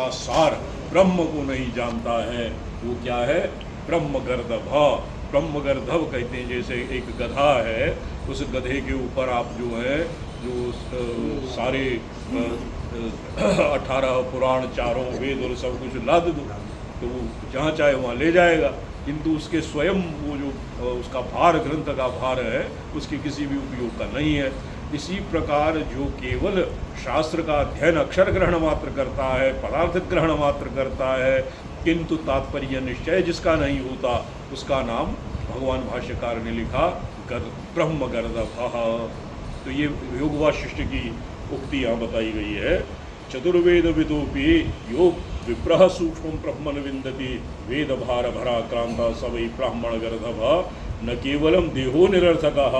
का सार ब्रह्म को नहीं जानता है वो क्या है? ब्रह्मगर्दभ। ब्रह्मगर्दभ कहते हैं जैसे एक गधा है, उस गधे के ऊपर आप जो है जो सारे 18 पुराण, चारों वेद और सब कुछ लाद दो तो वो जहाँ चाहे वहाँ ले जाएगा, किंतु उसके स्वयं वो जो उसका भार, ग्रंथ का भार है, उसके किसी भी उपयोग का नहीं है। इसी प्रकार जो केवल शास्त्र का अध्ययन, अक्षर ग्रहण मात्र करता है, पदार्थ ग्रहण मात्र करता है, किंतु तात्पर्य निश्चय जिसका नहीं होता, उसका नाम भगवान भाष्यकार ने लिखा ब्रह्मगर्दभः। तो ये योग वासिष्ठ की उक्ति यहाँ बताई गई है। चतुर्वेद विदोपि योग विप्रह सूक्ष्म ब्रह्मन विंदति वेद भार भराक्रांता स वै ब्राह्मण गर्दभ न केवलम देहो निरर्थकः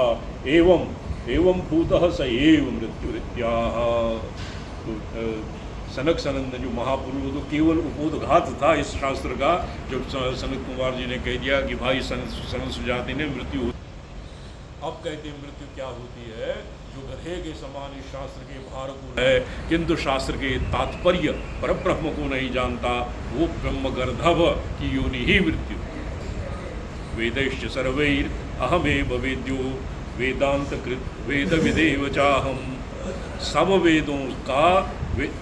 एवं भूतः स एव मृत्युरित्याह। तो सनक सनंद जो महापुरुष, तो केवल उपोदघात था इस शास्त्र का, जब सनत कुमार जी ने कह दिया कि भाई सनत सुजाति ने मृत्यु। अब कहते हैं मृत्यु क्या होती है? जो गधे के समान इस शास्त्र के भार को है, किंतु शास्त्र के तात्पर्य परब्रह्म को नहीं जानता, वो ब्रह्मगर्दभ की योनि ही मृत्यु। वेदैश्च सर्वैर अहमेव वेद्यो वेदांत कृत वेद विदेव चाहम। सब वेदों का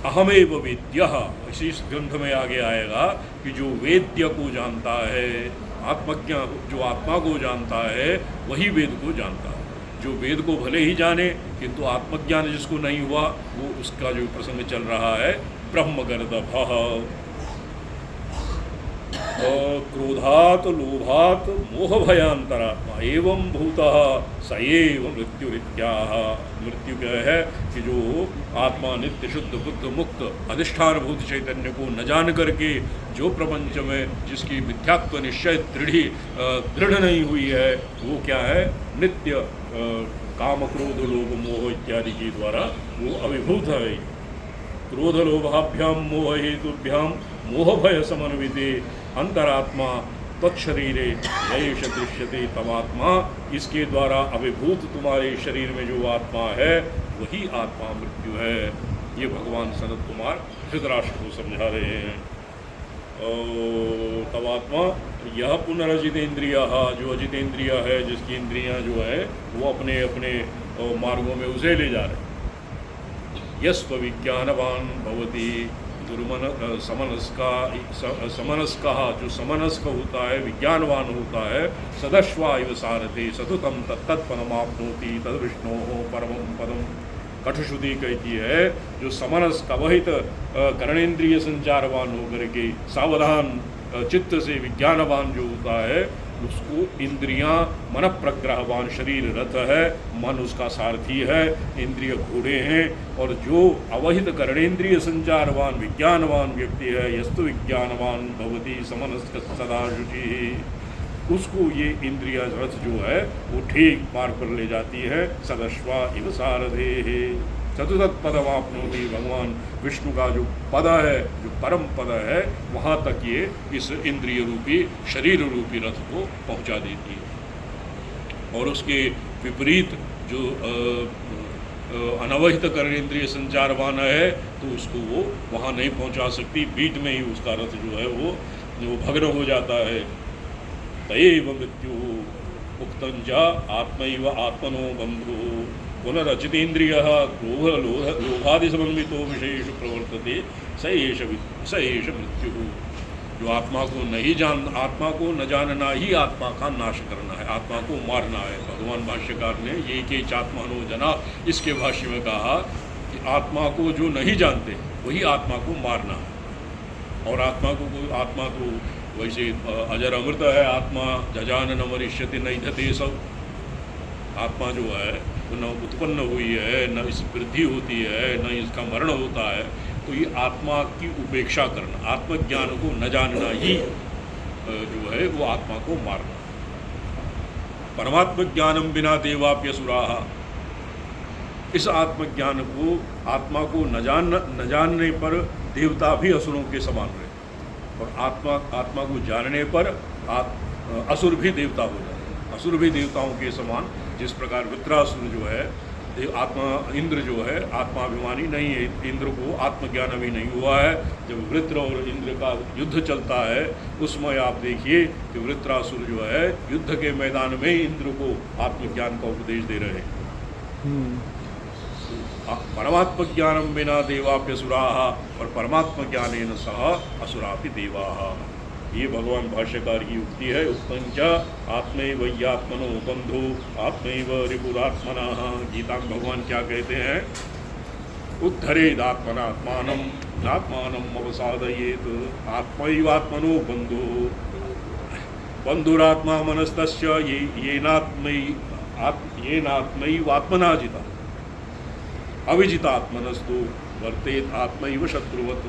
अहमेव वेद्यः, इसी ग्रंथ में आगे आएगा कि जो वेद्य को जानता है, आत्मज्ञ जो आत्मा को जानता है, वही वेद को जानता है। जो वेद को भले ही जाने किंतु आत्मज्ञान जिसको नहीं हुआ, वो उसका जो प्रसंग चल रहा है ब्रह्मगर्दभः। क्रोधात लोभात मोह भयांतरात्मा एवं भूतः स एव मृत्युरित्याह। मृत्यु क्या है कि जो आत्मा नित्य शुद्ध बुद्ध मुक्त अधिष्ठान भूत चैतन्य को न जान करके जो प्रपंच में जिसकी मिथ्यात्व निश्चय दृढ़ नहीं हुई है, वो क्या है? नित्य काम क्रोध लोभ मोह इत्यादि के द्वारा वो अभिभूत है। क्रोध लोभाभ्याम मोह हेतुभ्याम मोह भय समन्विते अंतरात्मा तत्शरीरे यश दृश्यते तमात्मा। इसके द्वारा अभिभूत तुम्हारे शरीर में जो आत्मा है, वही आत्मा मृत्यु है। ये भगवान सनत कुमार धृतराष्ट्र को समझा रहे हैं। तवात्मा यह पुनरजितेंद्रिय, जो अजितेंद्रिय है, जिसकी इंद्रियां जो है वो अपने अपने मार्गों में उसे ले जा रहे हैं। यस्व विज्ञानवान भवति दुर्मन समनस्का, जो समनस्क होता है, विज्ञानवान होता है, सदश्वा इव सारथे सतुतम तत्पदमाप्नोति तद विष्णो परमं पदम। कठश्रुति कहती है जो समनस्क अवहित कर्णेंद्रिय संचारवान होकर के सावधान चित्त से विज्ञानवान जो होता है, उसको इंद्रियां मन प्रग्रहवान, शरीर रथ है, मन उसका सारथी है, इंद्रिय घोड़े हैं। और जो अवहित कर्णेंद्रिय संचारवान विज्ञानवान व्यक्ति है, यस्तु विज्ञानवान भवति समनस्क सदा शुचि, उसको ये इंद्रिय रथ जो है वो ठीक मार्ग पर ले जाती है। सदश्वा इव सारथे चतुर्थ पदमाप्नोति, भगवान विष्णु का जो पद है, जो परम पद है, वहाँ तक ये इस इंद्रिय रूपी शरीर रूपी रथ को पहुँचा देती है। और उसके विपरीत जो अनवहित कर्णेंद्रिय संचारवान है, तो उसको वो वहाँ नहीं पहुँचा सकती, बीच में ही उसका रथ जो है वो भग्न हो जाता है। तयैव मृत्यु उक्तंच आत्मैव आत्मनो बंधु पुनरचितेन्द्रियः लोभादि समन्वितो विषयेषु प्रवर्तते स एष मृत्यु। जो आत्मा को नहीं आत्मा को न जानना ही आत्मा का नाश करना है, आत्मा को मारना है। भगवान भाष्यकार ने ये के चात्मानो जना, इसके भाष्य में कहा कि आत्मा को जो नहीं जानते वही आत्मा को मारना है। और आत्मा तो वैसे अजर अमृत है, आत्मा जजान न मरिष्यति न इधते सब। आत्मा जो है वो न उत्पन्न हुई है, न इस वृद्धि होती है, न इसका मरण होता है। तो ये आत्मा की उपेक्षा करना, आत्मज्ञान को न जानना ही जो है वो आत्मा को मारना। परमात्म ज्ञानम बिना देवाप्यसुराः, इस आत्मज्ञान को, आत्मा को न जानने पर देवता भी असुरों के समान रहे, और आत्मा को जानने पर असुर भी देवता हो जाते हैं। असुर भी देवताओं के समान, जिस प्रकार वृत्रासुर जो है आत्मा इंद्र जो है आत्माभिमानी नहीं है, इंद्र को आत्मज्ञान अभी नहीं हुआ है। जब वृत्र और इंद्र का युद्ध चलता है उसमें आप देखिए कि वृत्रासुर जो है युद्ध के मैदान में इंद्र को आत्मज्ञान का उपदेश दे रहे हैं। परमात्म ज्ञानम बिना देवाप्यसुराः और परमात्म ज्ञानेन सह असुरापि देवाः। ये भगवान भाष्यकार की युक्ति है। उत्तंच आत्मैव ह्यात्मनो बंधु आत्मैव रिपुरात्मनः। गीता में भगवान क्या कहते हैं? उद्धरेदात्मनात्मानं नात्मानम् अवसादयेत् आत्मैवात्मनो बंधु बंधुरात्मा मनस्तस्य येनात्मैवात्मना जिता अविजितात्मनस्तु वर्तेत आत्मैव शत्रुवत्।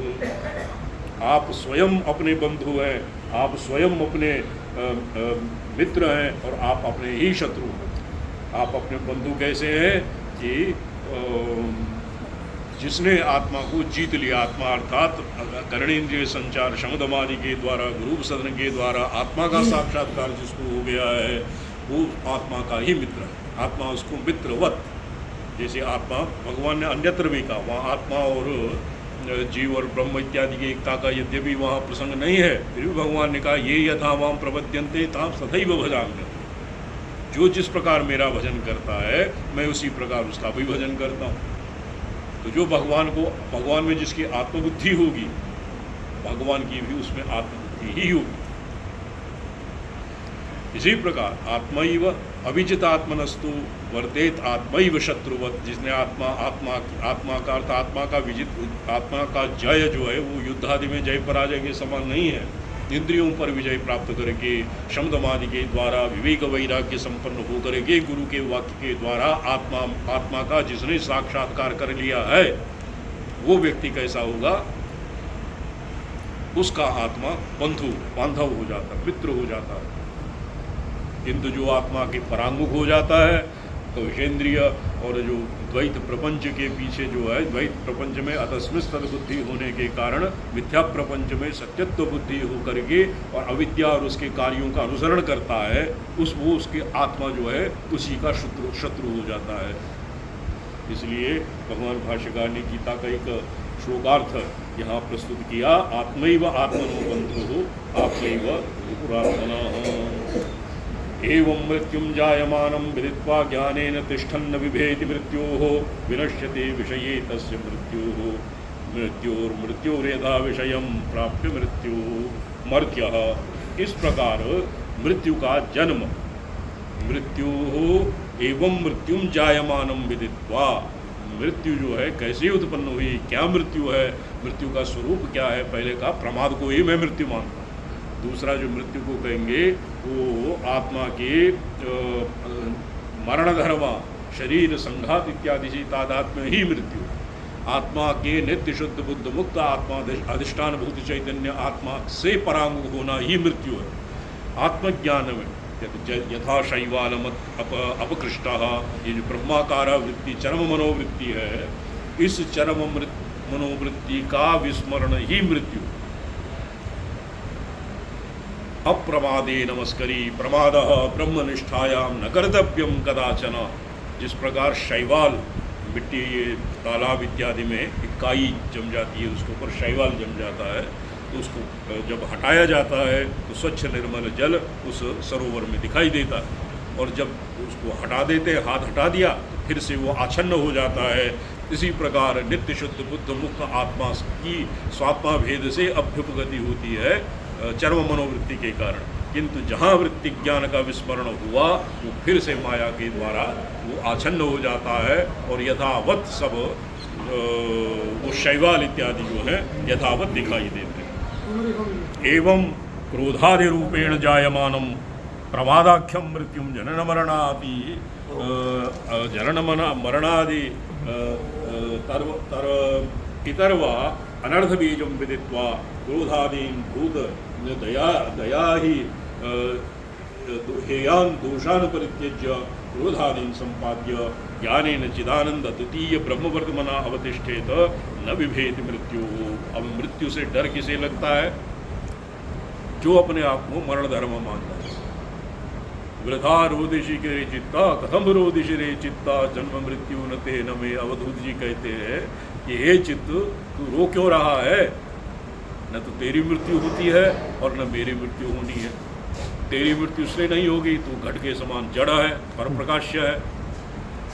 आप स्वयं अपने बंधु हैं, आप स्वयं अपने मित्र हैं और आप अपने ही शत्रु हैं। आप अपने बंधु कैसे हैं कि जिसने आत्मा को जीत लिया, आत्मा अर्थात कर्णेंद्रिय संचार शमदमादि के द्वारा गुरु सदन के द्वारा आत्मा का साक्षात्कार जिसको हो गया है वो आत्मा का ही मित्र है। आत्मा उसको मित्रवत, जैसे आत्मा भगवान ने अन्यत्र भी कहा, वहाँ आत्मा और जीव और ब्रह्म इत्यादि की एकता का यद्यपि वहाँ प्रसंग नहीं है, फिर भी भगवान ने कहा ये यथा वाम प्रपद्यन्ते ताम सदैव भजाम्यहम्। जो जिस प्रकार मेरा भजन करता है मैं उसी प्रकार उसका भी भजन करता हूँ। तो जो भगवान में जिसकी आत्मबुद्धि होगी भगवान की भी उसमें आत्मबुद्धि ही होगी। इसी प्रकार आत्मैव अविजितात्मनस्तु वर्तेत आत्मैव शत्रुवत्। जिसने आत्मा का अर्थ आत्मा का विजित, आत्मा का जय जो है वो युद्धादि में जय पराजय के समान नहीं है। इंद्रियों पर विजय प्राप्त करके शमदमादि के द्वारा विवेक वैराग्य संपन्न होकर के गुरु के वाक्य के द्वारा आत्मा का जिसने साक्षात्कार कर लिया है वो व्यक्ति कैसा होगा? उसका आत्मा बंधु बांधव हो जाता, मित्र हो जाता है। किंतु जो आत्मा के परांगमुख हो जाता है तो विषेंद्रिय और जो द्वैत प्रपंच के पीछे जो है, द्वैत प्रपंच में अतस्मित बुद्धि होने के कारण मिथ्या प्रपंच में सत्यत्व बुद्धि होकर के और अविद्या और उसके कार्यों का अनुसरण करता है, वो उसकी आत्मा जो है उसी का शत्रु हो जाता है। इसलिए भगवान भाष्यकार ने गीता का एक श्लोकार्थ यहाँ प्रस्तुत किया, आत्मैव आत्मनो बंधुः आत्मैव रिपुरात्मनः। एवं मृत्युं जायमानं विदित्वा ज्ञानेन तिष्ठन्न बिभेति मृत्योः विनश्यते विषये तस्य मृत्युः मृत्योर्मृत्योरेधा विषयं प्राप्य मृत्यु मर्त्यः। इस प्रकार मृत्यु का जन्म, मृत्योः एवं मृत्युं जायमानं विदित्वा, मृत्यु जो है कैसे उत्पन्न हुई, क्या मृत्यु है, मृत्यु का स्वरूप क्या है। पहले का प्रमाद को ही मैं मृत्यु मानता हूँ। दूसरा जो मृत्यु को कहेंगे वो आत्मा के मरण धर्म शरीर संघात इत्यादि से तादात्म्य ही मृत्यु। आत्मा के नित्य शुद्ध बुद्ध मुक्त आत्मा अधिष्ठान भूत चैतन्य आत्मा से परांग होना ही मृत्यु है। आत्मज्ञान में यथा शैवालम अपकृष्टः, ये जो ब्रह्माकार वृत्ति चरम मनोवृत्ति है, इस चरम मनोवृत्ति का विस्मरण ही मृत्यु। अप्रमादे नमस्करी प्रमादः ब्रह्मनिष्ठायां न कर्तव्यम कदाचन। जिस प्रकार शैवाल मिट्टी तालाब इत्यादि में इकाई जम जाती है, उसके ऊपर शैवाल जम जाता है, तो उसको जब हटाया जाता है तो स्वच्छ निर्मल जल उस सरोवर में दिखाई देता है, और जब उसको हटा देते हैं, हाथ हटा दिया तो फिर से वो आच्छन्न हो जाता है। इसी प्रकार नित्य शुद्ध बुद्ध मुक्त आत्मा की स्वात्मा भेद से अभ्युपगति होती है चर्म मनोवृत्ति के कारण। किंतु जहाँ वृत्ति ज्ञान का विस्मरण हुआ वो फिर से माया के द्वारा वो आच्छन्न हो जाता है, और यथावत सब वो शैवाल इत्यादि जो है यथावत दिखाई देते हैं। एवं क्रोधादि रूपेण जायमानम प्रमादाख्यम मृत्युम जनन मरणादि मरणादि इतर्वा अनर्थ बीजम विदित्वा क्रोधादीन भूत दया ही हेयान दोषान परित्यज्य क्रोधादीन संपाद्य ज्ञानेन चिदानंद द्वितीय ब्रह्मवर्तमना अवतिष्ठेत न विभेति मृत्यु। अब मृत्यु से डर किसे लगता है? जो अपने आप को मरण धर्म मानता है। वृथा रोदिशी के रे चित्ता कथम रोदिशी रे चित्ता जन्म मृत्यु न ते न में। अवधूत जी कहते हैं कि हे चित्त, तू रो क्यों रहा है? न तो तेरी मृत्यु होती है और न मेरी मृत्यु होनी है। तेरी मृत्यु इसलिए नहीं होगी, तू घट के समान जड़ है, पर प्रकाश्य है,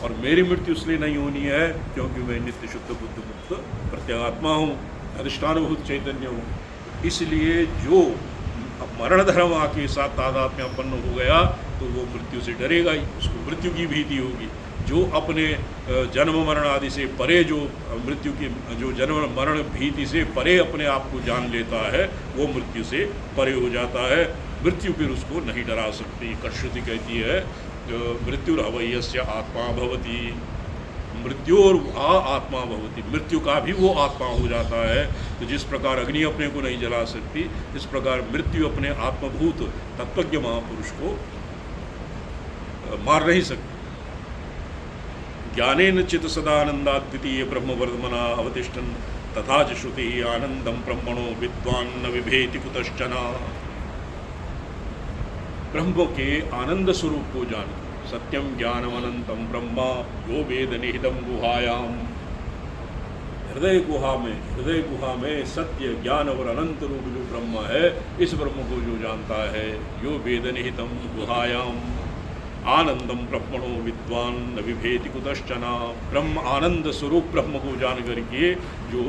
और मेरी मृत्यु इसलिए नहीं होनी है क्योंकि मैं नित्य शुद्ध बुद्ध मुक्त प्रत्यात्मा हूँ, अधिष्ठानभूत चैतन्य हूँ। इसलिए जो मरण धर्म आके साथ तादात्म्यपन्न हो गया तो वो मृत्यु से डरेगा ही, उसको मृत्यु की भीति होगी। जो अपने जन्म मरण आदि से परे, जो मृत्यु की जो जन्म मरण भीति से परे अपने आप को जान लेता है, वो मृत्यु से परे हो जाता है। मृत्यु फिर उसको नहीं डरा सकती। कश्रुति कहती है मृत्युरवयस्य आत्मा भवति, मृत्यु और आत्मा भवति, मृत्यु का भी वो आत्मा हो जाता है। तो जिस प्रकार अग्नि अपने को नहीं जला सकती, इस प्रकार मृत्यु अपने आत्मभूत तत्वज्ञ महापुरुष को मार नहीं सकती। ज्ञानेन चित सदानंदा द्वितीय ब्रह्मवर्धमना अवतिष्ठन् तथा च श्रुति आनंदम ब्रह्मणो विद्वान् न विभेति कुतश्चन। ब्रह्म के आनंद स्वरूप को जान, सत्यम ज्ञानम अनंतम ब्रह्मा यो वेद निहितम गुहायाम। हृदय गुहा में सत्य ज्ञान और अनंत रूप जो ब्रह्म है, इस ब्रह्म को जो जानता है, यो वेद निहितम गुहायाम आनंदम ब्रह्मणो विद्वान न विभेति कुतश्चन। ब्रह्म आनंद स्वरूप ब्रह्म को जान करके जो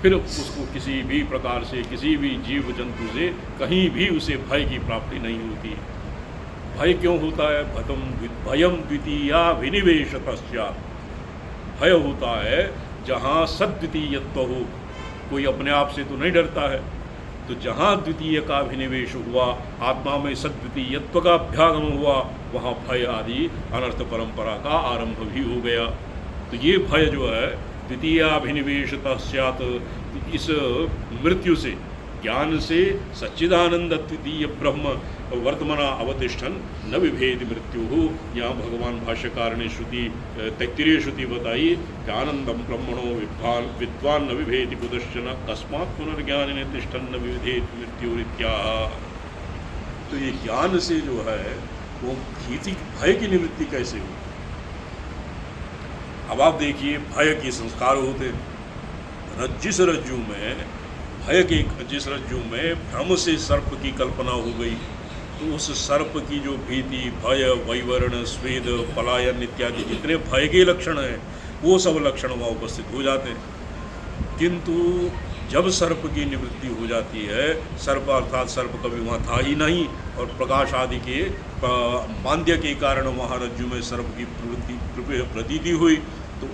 फिर उसको किसी भी प्रकार से, किसी भी जीव जंतु से कहीं भी उसे भय की प्राप्ति नहीं होती। भय क्यों होता है? भयम द्वितीया विनिवेशतस्या। भय होता है जहाँ सद्वितीयत्व हो, कोई अपने आप से तो नहीं डरता है, तो जहाँ द्वितीय का अभिनिवेश हुआ, आत्मा में सद्वितीयत्व का अभ्यागम हुआ, वहाँ भय आदि अनर्थ परंपरा का आरंभ भी हो गया। तो ये भय जो है द्वितीयाभिनिवेशतः स्यात्, इस मृत्यु से, ज्ञान से सच्चिदानंद द्वितीय ब्रह्म वर्तमना अवतिष्ठन न विभेद मृत्यु हो। यहाँ भगवान भाष्यकार ने श्रुति तैत्तिरीय श्रुति बताई कि आनंदम ब्रह्मणो विद्वान न विभेद कुतश्चन कस्मात् पुनर्ज्ञान ने तिष्ठन न विभेद मृत्युरित्याह। तो ये ज्ञान से जो है वो भीति, भय की निवृत्ति कैसे हो? अब आप देखिए, भय के संस्कार होते, जिस रज्जु में भय के, जिस रज्जु में भ्रम से सर्प की कल्पना हो गई, तो उस सर्प की जो भीति, भय, वैवरण, स्वेद, पलायन इत्यादि जितने भय के लक्षण हैं, वो सब लक्षण वहाँ उपस्थित हो जाते हैं। किंतु जब सर्प की निवृत्ति हो जाती है, सर्प अर्थात सर्प कभी वहाँ था ही नहीं, और प्रकाश आदि के मांद्य के कारण वहाँ रज्जु में सर्प की प्रतीति हुई, तो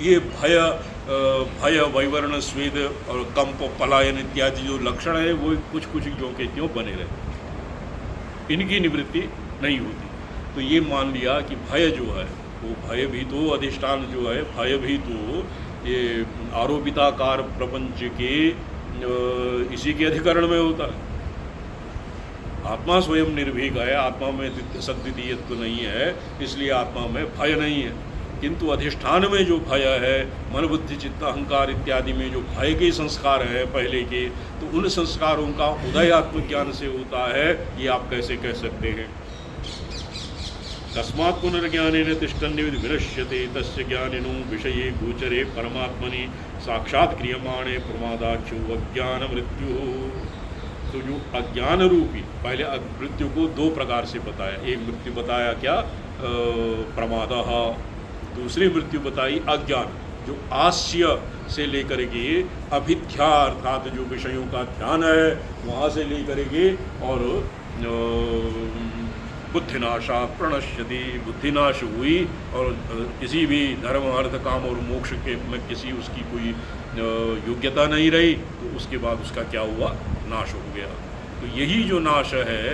ये भय, वैवर्ण, स्वेद और कंप, पलायन इत्यादि जो लक्षण है, वो कुछ कुछ ज्यों के त्यों बने रहे, इनकी निवृत्ति नहीं होती। तो ये मान लिया कि भय जो है, वो भय भी तो अधिष्ठान जो है, भय भी तो ये आरोपिताकार प्रपंच के इसी के अधिकरण में होता है। आत्मा स्वयं निर्भीक है, आत्मा में सद्वितीयत्व नहीं है, इसलिए आत्मा में भय नहीं है। किंतु अधिष्ठान में जो भय है, मन बुद्धि चित्त अहंकार इत्यादि में जो भय के संस्कार हैं पहले के, तो उन संस्कारों का उदय आत्मज्ञान से होता है, ये आप कैसे कह सकते हैं? तस्मात् पुनर्ज्ञानेन तिष्ठन् विनश्यते तस्य ज्ञानिनो विषये गोचरे परमात्मनि साक्षात् क्रियमाणे प्रमादाच्यो अज्ञान मृत्यु। तो जो अज्ञान रूपी, पहले मृत्यु को दो प्रकार से बताया। एक मृत्यु बताया क्या? प्रमादः। दूसरी मृत्यु बताई अज्ञान, जो आस्य से लेकर के अभिध्या अर्थात जो विषयों का ध्यान है वहाँ से लेकर के, और बुद्धिनाशात् प्रणश्यति, बुद्धिनाश हुई और किसी भी धर्म अर्थ काम और मोक्ष के में किसी उसकी कोई योग्यता नहीं रही, तो उसके बाद उसका क्या हुआ? नाश हो गया। तो यही जो नाश है,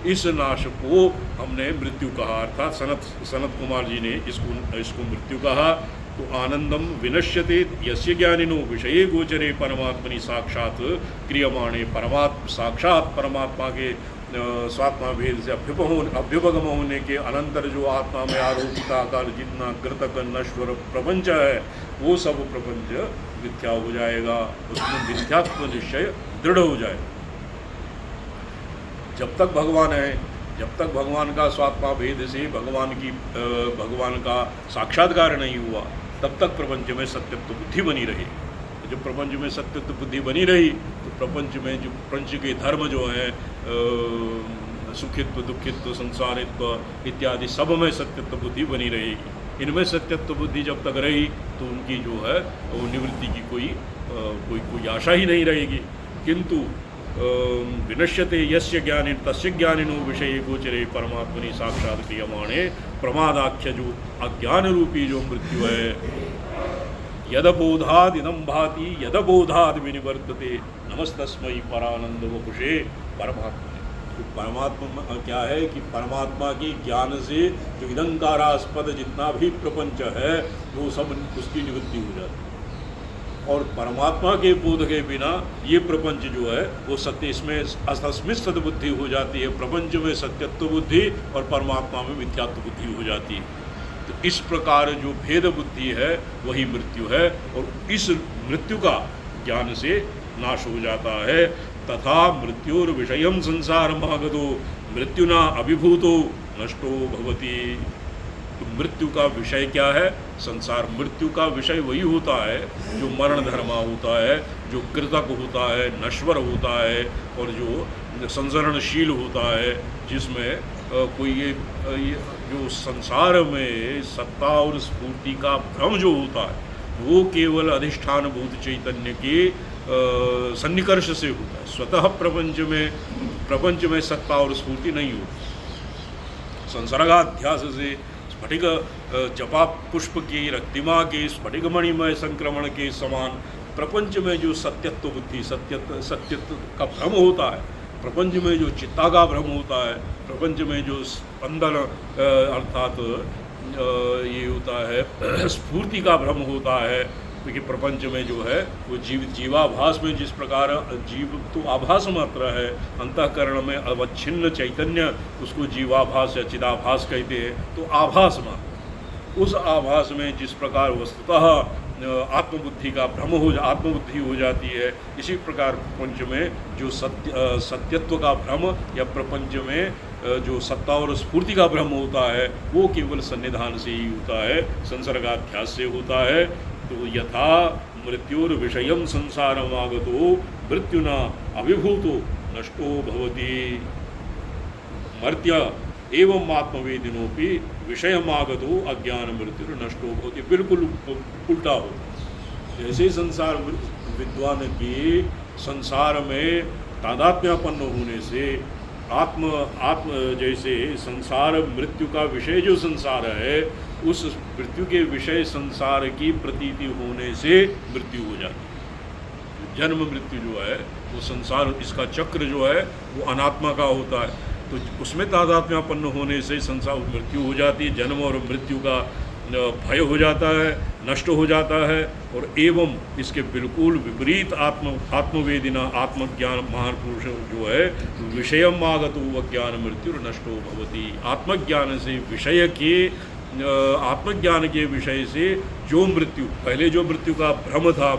इस नाश को हमने मृत्यु कहा, अर्थात सनत कुमार जी ने इसको मृत्यु कहा। तो आनंदम विनश्यते यस्य ज्ञानिनो विषये गोचरे परमात्मनि साक्षात क्रियमाणे, साक्षात परमात्मा के स्वात्मा भेद से अभ्युपगम होने के अनंतर जो आत्मा में आरोपिता आकार जितना कृतक नश्वर प्रपंच है, वो सब प्रपंच मिथ्या हो जाएगा, उसमें मिथ्यात्व निश्चय दृढ़ हो जाएगा। जब तक भगवान है जब तक भगवान का स्वात्मा भेद से भगवान का साक्षात्कार नहीं हुआ, तब तक प्रपंच में सत्यत्व बुद्धि बनी रही। तो जब प्रपंच में सत्यत्व बुद्धि बनी रही तो प्रपंच में जो प्रपंच के धर्म जो हैं सुखित्व, दुखित्व, संसारित्व इत्यादि सब में सत्यत्व बुद्धि बनी रहेगी। इनमें सत्यत्व बुद्धि जब तक रही तो उनकी जो है वो निवृत्ति की कोई आशा ही नहीं रहेगी। किंतु विनश्यते यस्य ज्ञाने तस्य ज्ञानिनो विषये गोचरे परमात्मनि साक्षात क्रियमाणे प्रमादाख्य जो अज्ञान रूपी जो मृत्यु है, यदबोधाद इदं भाति यदबोधाद विनिवर्तते नमस्तस्मै परानंद वपुषे परमात्मा। तो परमात्मा क्या है कि परमात्मा के ज्ञान से जो इदंकारास्पद जितना भी प्रपंच है वो सब उसकी निवृत्ति हो जाती है। और परमात्मा के बोध के बिना ये प्रपंच जो है वो सत्य इसमें असस्मित सद्बुद्धि हो जाती है। प्रपंच में सत्यत्व बुद्धि और परमात्मा में मिथ्यात्व बुद्धि हो जाती है। तो इस प्रकार जो भेद बुद्धि है वही मृत्यु है, और इस मृत्यु का ज्ञान से नाश हो जाता है। तथा मृत्युर विषयम संसारमागतो मृत्युना अभिभूतो नष्टो भवति। तो मृत्यु का विषय क्या है? संसार। मृत्यु का विषय वही होता है जो मरण धर्मा होता है, जो कृतक होता है, नश्वर होता है, और जो संसरणशील होता है, जिसमें कोई ये जो संसार में सत्ता और स्फूर्ति का भ्रम जो होता है वो केवल अधिष्ठान भूत चैतन्य के सन्निकर्ष से होता है। स्वतः प्रपंच में सत्ता और स्फूर्ति नहीं होती। संसर्गाध्यास से स्फटिक जपा पुष्प की रक्तिमा के स्फटिक मणिमय संक्रमण के समान प्रपंच में जो सत्यत्व बुद्धि सत्यत्व का भ्रम होता है, प्रपंच में जो चित्ता का भ्रम होता है, प्रपंच में जो स्पंदन अर्थात ये होता है स्फूर्ति का भ्रम होता है, क्योंकि प्रपंच में जो है वो जीवाभास में जिस प्रकार जीव तो आभास मात्र है, अंतःकरण में अवच्छिन्न चैतन्य उसको जीवाभास या चिदाभास कहते हैं। तो आभास मात्र, उस आभास में जिस प्रकार वस्तुतः आत्मबुद्धि का भ्रम आत्मबुद्धि हो जाती है, इसी प्रकार प्रपंच में जो सत्यत्व का भ्रम या प्रपंच में जो सत्ता और स्फूर्ति का भ्रम होता है वो केवल सन्निधान से ही होता है, संसर्गाध्यास से होता है। तो यथा मृत्युर विषयम संसारमागतो मृत्युना अभिभूतो नष्टो भवति मर्त्य एवं आत्मवेदिनोपि विषयमागतो अज्ञान मृत्यु नष्टो भवति। बिल्कुल उल्टा होता। जैसे संसार विद्वान की संसार में तादात्म्यपन्न होने से आत्म जैसे संसार मृत्यु का विषय जो संसार है उस मृत्यु के विषय संसार की प्रतीति होने से मृत्यु हो जाती है। जन्म मृत्यु जो है वो संसार इसका चक्र जो है वो अनात्मा का होता है, तो उसमें तादात्म्यपन्न होने से संसार मृत्यु हो जाती है। जन्म और मृत्यु का भय हो जाता है, नष्ट हो जाता है। और एवं इसके बिल्कुल विपरीत आत्मवेदिना आत्मज्ञान महान पुरुष जो है विषयम आगतो अज्ञान मृत्यु नष्टो भवति। आत्मज्ञान से विषय के आत्मज्ञान के विषय से जो मृत्यु पहले जो मृत्यु का भ्रम था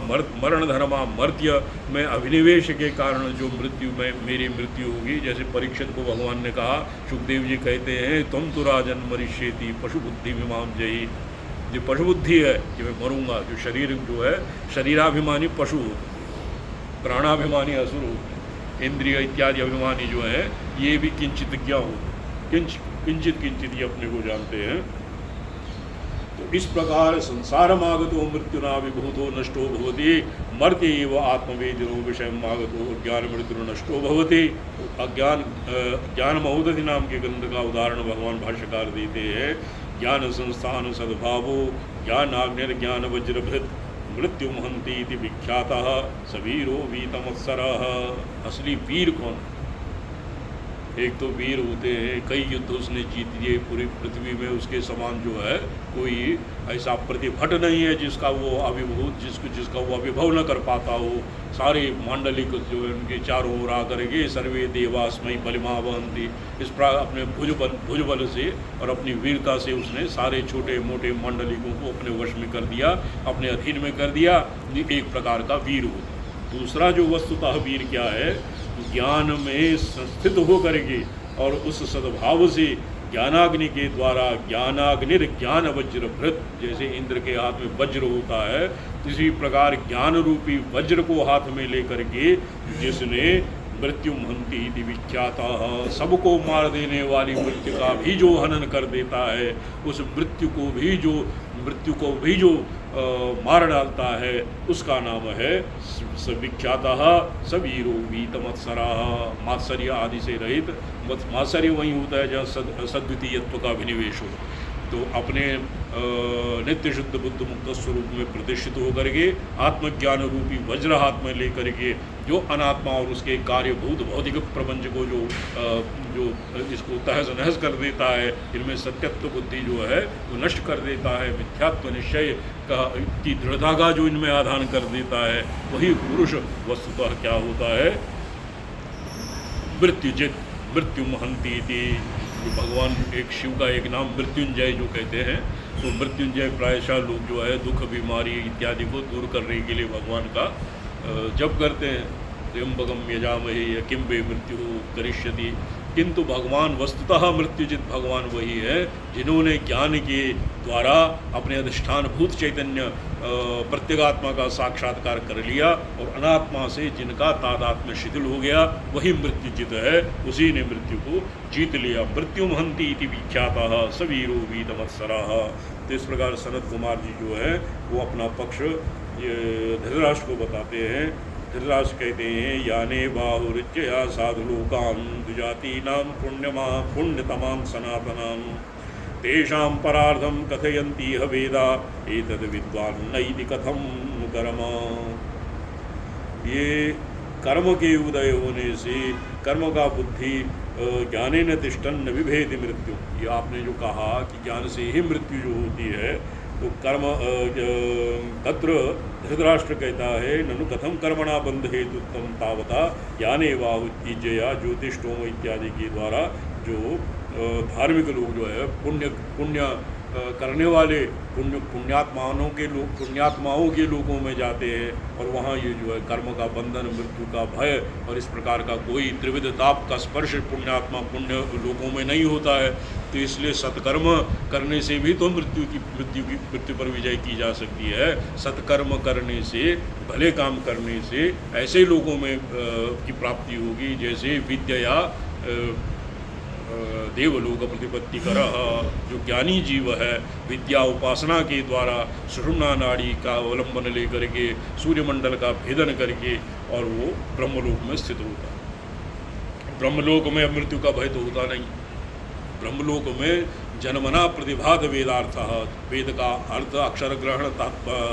मरण धर्मा मर्त्य में अभिनिवेश के कारण जो मृत्यु में मेरी मृत्यु होगी, जैसे परीक्षित को भगवान ने कहा, सुखदेव जी कहते हैं तुम तो राजन मरिष्येति पशु बुद्धि विमाम जयी। जो पशु बुद्धि है कि मैं मरूंगा, जो शरीर जो है शरीराभिमानी पशु होते, प्राणाभिमानी असुर होते, इंद्रिय इत्यादि अभिमानी जो है ये भी किंचित ज्ञा होते, किंचित ये अपने को जानते हैं। तो इस प्रकार संसारमागतो मृत्युना विभूतो नष्टो भवति मर्त्य एव आत्मवेदिनो विषयमागतो ज्ञान मृत्यु नष्टो भवति। ज्ञान महोदधि नाम के ग्रंथ का उदाहरण भगवान भाष्यकार देते हैं। ज्ञान संस्थान सद्भावो ज्ञानाग्निर्ज्ञान वज्रभृत मृत्यु महंती इति विख्यातः सवीरो वीतमत्सरः। असली वीर कौन? एक तो वीर होते हैं, कई युद्ध उसने जीत लिए पूरी पृथ्वी में, उसके समान जो है कोई ऐसा प्रतिभट नहीं है जिसका वो अभिभूत जिसका वो अभिभव न कर पाता हो। सारे मांडलिक जो है उनके चारों ओर आकर के सर्वे देवास्मयी बलिमा वहंती, इस प्रकार अपने भुजबल से और अपनी वीरता से उसने सारे छोटे मोटे मांडलिकों को अपने वश में कर दिया, अपने अधीन में कर दिया। ये एक प्रकार का वीर होता। दूसरा जो वस्तुतः वीर क्या है, ज्ञान में संस्थित होकर के और उस सद्भाव से ज्ञानाग्नि के द्वारा ज्ञानाग्निर ज्ञान वज्रभृत, जैसे इंद्र के हाथ में वज्र होता है, इसी प्रकार ज्ञान रूपी वज्र को हाथ में लेकर के जिसने मृत्यु हंति इति विख्याता, सबको मार देने वाली मृत्यु का भी जो हनन कर देता है, उस मृत्यु को भी जो मार डालता है, उसका नाम है विख्याता सवीरो वीतमत्सरा। मात्सर्य आदि से रहित, मात्सर्य वही होता है जहाँ सद्वितीयत्व का अभिनिवेश हो। तो अपने नित्य शुद्ध बुद्ध मुक्त स्वरूप में प्रतिष्ठित होकर के आत्मज्ञान रूपी वज्र हाथ में लेकर के जो अनात्मा और उसके कार्यभूत भौतिक प्रपंच को जो इसको तहस नहस कर देता है, इनमें सत्यत्व बुद्धि जो है वो नष्ट कर देता है, मिथ्यात्व निश्चय की दृढ़ता का जो इनमें आधान कर देता है, वही पुरुष वस्तुतः क्या होता है, मृत्युजित मृत्युमहंती थी। भगवान एक शिव का एक नाम मृत्युंजय जो कहते हैं, तो मृत्युंजय प्रायशः लोग जो है दुख बीमारी इत्यादि को दूर करने के लिए भगवान का जप करते हैं। त्र्यंबकम यजामहे यकिम्बे मृत्यु करिष्यति, किंतु भगवान वस्तुतः मृत्युजित भगवान वही है जिन्होंने ज्ञान के द्वारा अपने अधिष्ठान भूत चैतन्य प्रत्यगात्मा का साक्षात्कार कर लिया और अनात्मा से जिनका तादात्म्य शिथिल हो गया, वही मृत्युजित है, उसी ने मृत्यु को जीत लिया। मृत्युमहंति इति विख्याता सवीरो वीतमत्सरा। तो इस प्रकार सनत कुमार जी जो है वो अपना पक्ष धृतराष्ट्र को बताते हैं। धृतराष्ट्र कहते हैं, याने बाहुरित्यया साधुलोकान् द्विजातीनां पुण्यतमान् सनातनान् तेषां परार्धं कथयन्ति वेदा एतद् विद्वान् नैति कथं कर्म। ये कर्म के उदय होने से कर्म का बुद्धि ज्ञानेन तिष्ठन् न विभेति मृत्यु, ये आपने जो कहा कि ज्ञान से ही मृत्यु जो होती है, तो कर्म तत्र धृतराष्ट्र कहता है, ननु कथम कर्मणा बंध हेतुत्तम तावता याने वाहुज्जया ज्योतिषोम इत्यादि के द्वारा जो धार्मिक लोग जो है पुण्य करने वाले पुण्यात्माओं के लोगों में जाते हैं, और वहाँ ये जो है कर्म का बंधन, मृत्यु का भय और इस प्रकार का कोई त्रिविध ताप का स्पर्श पुण्य लोगों में नहीं होता है। तो इसलिए सत्कर्म करने से भी तो मृत्यु पर विजय की जा सकती है। सत्कर्म करने से, भले काम करने से ऐसे लोगों में की प्राप्ति होगी जैसे विद्या देवलोक प्रतिपत्ति कर, जो ज्ञानी जीव है विद्या उपासना के द्वारा सुषुम्ना नाड़ी का अवलंबन लेकर के सूर्यमंडल का भेदन करके और वो ब्रह्मलोक में स्थित होता है। ब्रह्मलोक में मृत्यु का भय तो होता नहीं। ब्रह्मलोक में जन्मना प्रतिभात वेदार्थ, वेद का अर्थ, अक्षर ग्रहण,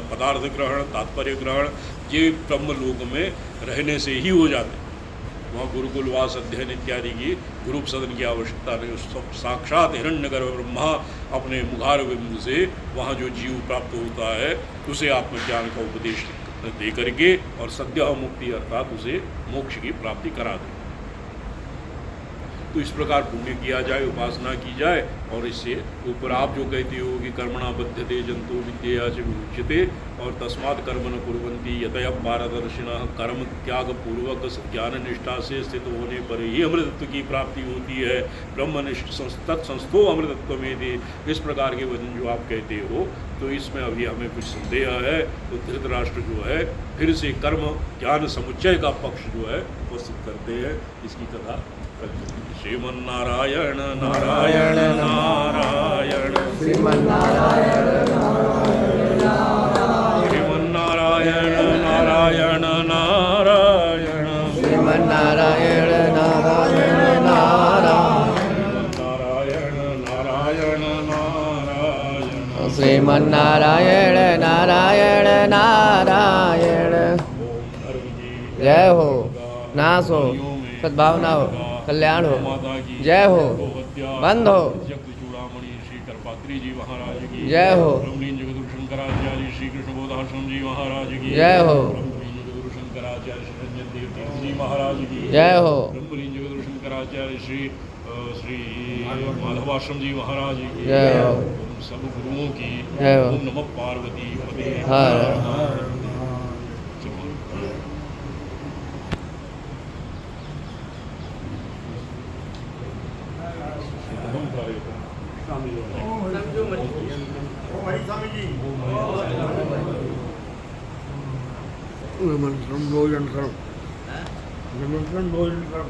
पदार्थ ग्रहण, तात्पर्य ग्रहण, ये ब्रह्मलोक में रहने से ही हो जाते हैं। वहाँ गुरुकुलवास अध्ययन इत्यादि की गुरुप सदन की आवश्यकता नहीं। साक्षात हिरण्यगर्भ ब्रह्मा अपने मुखार बिंदु से वहाँ जो जीव प्राप्त होता है उसे आत्मज्ञान का उपदेश दे करके और सद्य मुक्ति अर्थात उसे मोक्ष की प्राप्ति करा दे। तो इस प्रकार पुण्य किया जाए, उपासना की जाए, और इससे ऊपर आप जो कहते हो कि कर्मणा बध्यते जंतु विद्या च विमुच्यते और तस्मात् कर्म न कुर्वन्ति यतयः पारदर्शिनः, कर्म त्याग पूर्वक ज्ञान निष्ठा से स्थित होने पर ही अमृतत्व की प्राप्ति होती है। ब्रह्मनिष्ठ तत्संस्थो अमृतत्व में थे। इस प्रकार के वचन जो आप कहते हो, तो इसमें अभी हमें कुछ संदेह है। तो धृतराष्ट्र जो है फिर से कर्म ज्ञान समुच्चय का पक्ष जो है उपस्थित करते हैं। इसकी कथा श्रीमन्नारायण नारायण नारायण श्रीमन्नारायण श्रीमन्नारायण नारायण नारायण श्रीमन्नारायण नारायण नारायण नारायण श्रीमन्नारायण नारायण नारायण। जय हो, नाश हो, सद्भावना हो, कल्याण हो, जय हो, बंद हो, चूड़ामणि श्री करपात्री जी महाराज की जय हो, ब्रह्मलीन जगदगुरु शंकराचार्य श्री कृष्ण बोधाश्रम जी महाराज की जय हो, ब्रह्मलीन जगदगुरु शंकराचार्य श्री रंजन देव तीर्थ जी महाराज की जय हो, ब्रह्मलीन जगदगुरु शंकराचार्य श्री माधवाश्रम जी महाराज की जय हो, सब गुरुओं की जय हो। ओम नमः पार्वती पते हर निमंत्रण भोजन करो, निमंत्रण भोजन करो।